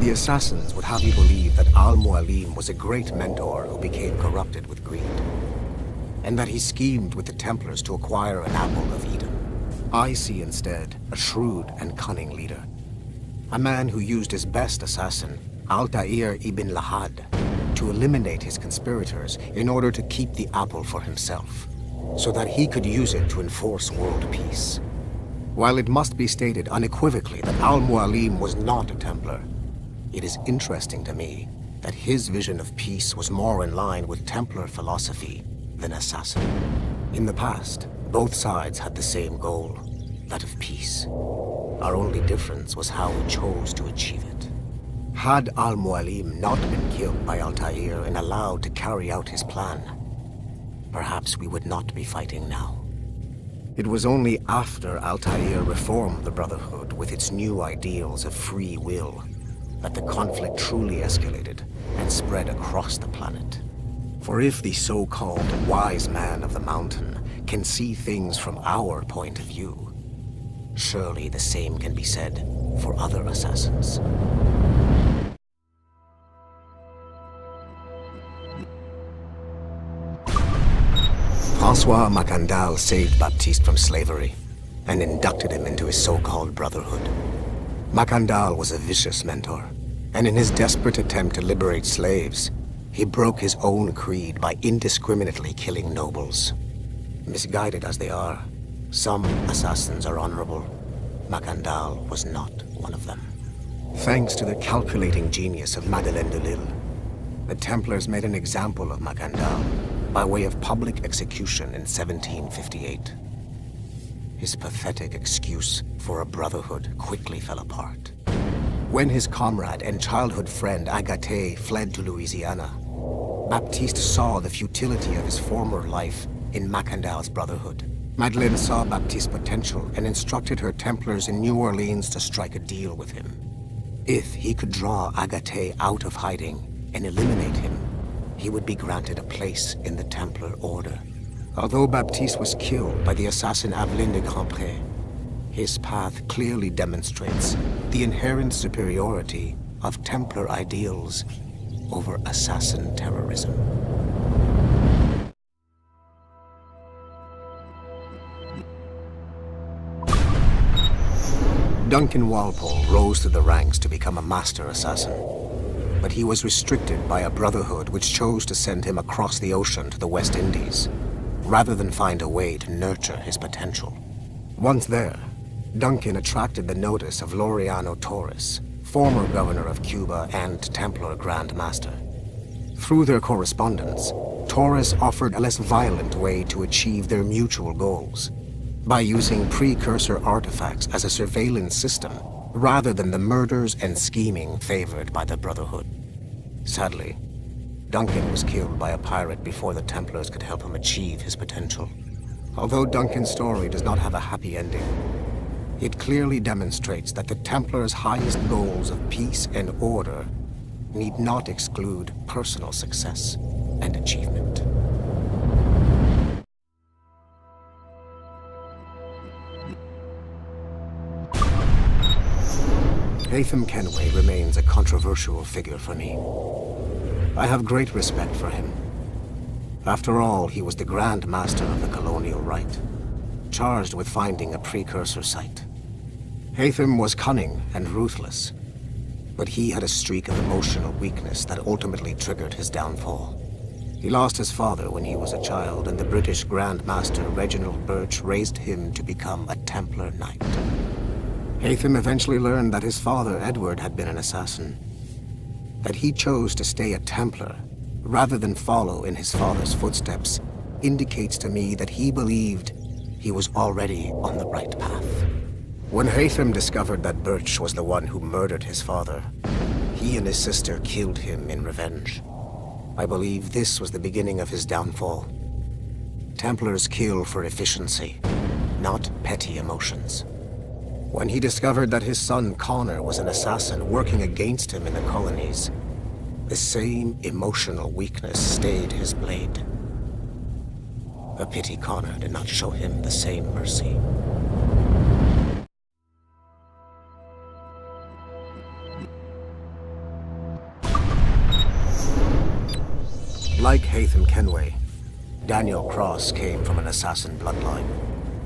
The assassins would have you believe that Al-Mualim was a great mentor who became corrupted with greed, and that he schemed with the Templars to acquire an apple of Eden. I see instead a shrewd and cunning leader, a man who used his best assassin, Altair ibn Lahad, to eliminate his conspirators in order to keep the apple for himself, so that he could use it to enforce world peace. While it must be stated unequivocally that Al-Mualim was not a Templar, it is interesting to me that his vision of peace was more in line with Templar philosophy than assassin. In the past, both sides had the same goal, that of peace. Our only difference was how we chose to achieve it. Had Al-Mualim not been killed by Altair and allowed to carry out his plan, perhaps we would not be fighting now. It was only after Altair reformed the Brotherhood with its new ideals of free will that the conflict truly escalated and spread across the planet. For if the so-called wise man of the mountain can see things from our point of view, surely the same can be said for other assassins. François Macandal saved Baptiste from slavery and inducted him into his so-called Brotherhood. Macandal was a vicious mentor, and in his desperate attempt to liberate slaves, he broke his own creed by indiscriminately killing nobles. Misguided as they are, some assassins are honorable. Macandal was not one of them. Thanks to the calculating genius of Madeleine de Lille, the Templars made an example of Macandal by way of public execution in 1758. His pathetic excuse for a brotherhood quickly fell apart. When his comrade and childhood friend Agathe fled to Louisiana, Baptiste saw the futility of his former life in Macandal's brotherhood. Madeleine saw Baptiste's potential and instructed her Templars in New Orleans to strike a deal with him. If he could draw Agathe out of hiding and eliminate him, he would be granted a place in the Templar Order. Although Baptiste was killed by the assassin Aveline de Grandpré, his path clearly demonstrates the inherent superiority of Templar ideals over assassin terrorism. Duncan Walpole rose through the ranks to become a master assassin, but he was restricted by a brotherhood which chose to send him across the ocean to the West Indies, rather than find a way to nurture his potential. Once there, Duncan attracted the notice of Laureano Torres, former governor of Cuba and Templar Grand Master. Through their correspondence, Torres offered a less violent way to achieve their mutual goals, by using precursor artifacts as a surveillance system, rather than the murders and scheming favored by the Brotherhood. Sadly, Duncan was killed by a pirate before the Templars could help him achieve his potential. Although Duncan's story does not have a happy ending, it clearly demonstrates that the Templars' highest goals of peace and order need not exclude personal success and achievement. Haytham Kenway remains a controversial figure for me. I have great respect for him. After all, he was the Grand Master of the Colonial Rite, charged with finding a precursor site. Haytham was cunning and ruthless, but he had a streak of emotional weakness that ultimately triggered his downfall. He lost his father when he was a child, and the British Grand Master Reginald Birch raised him to become a Templar Knight. Haytham eventually learned that his father, Edward, had been an assassin. That he chose to stay a Templar, rather than follow in his father's footsteps, indicates to me that he believed he was already on the right path. When Haytham discovered that Birch was the one who murdered his father, he and his sister killed him in revenge. I believe this was the beginning of his downfall. Templars kill for efficiency, not petty emotions. When he discovered that his son Connor was an assassin working against him in the colonies, the same emotional weakness stayed his blade. A pity Connor did not show him the same mercy. Like Haytham Kenway, Daniel Cross came from an assassin bloodline,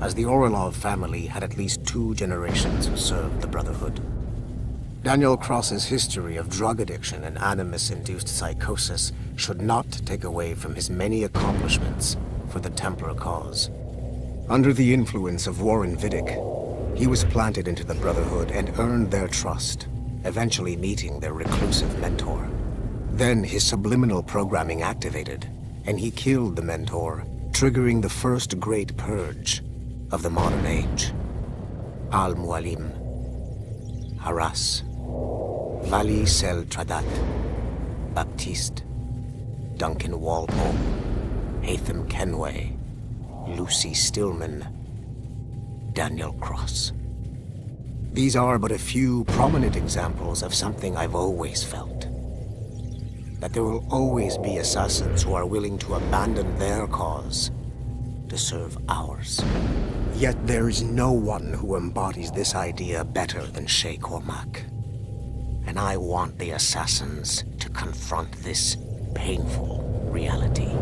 as the Orlov family had at least 2 generations who served the Brotherhood. Daniel Cross's history of drug addiction and animus-induced psychosis should not take away from his many accomplishments for the Templar cause. Under the influence of Warren Vidic, he was planted into the Brotherhood and earned their trust, eventually meeting their reclusive mentor. Then his subliminal programming activated, and he killed the mentor, triggering the first great purge of the modern age. Al-Mualim, Haras, Vali Sel Tradat, Baptiste, Duncan Walpole, Haytham Kenway, Lucy Stillman, Daniel Cross. These are but a few prominent examples of something I've always felt. That there will always be assassins who are willing to abandon their cause to serve ours. Yet there is no one who embodies this idea better than Shay Cormac. And I want the assassins to confront this painful reality.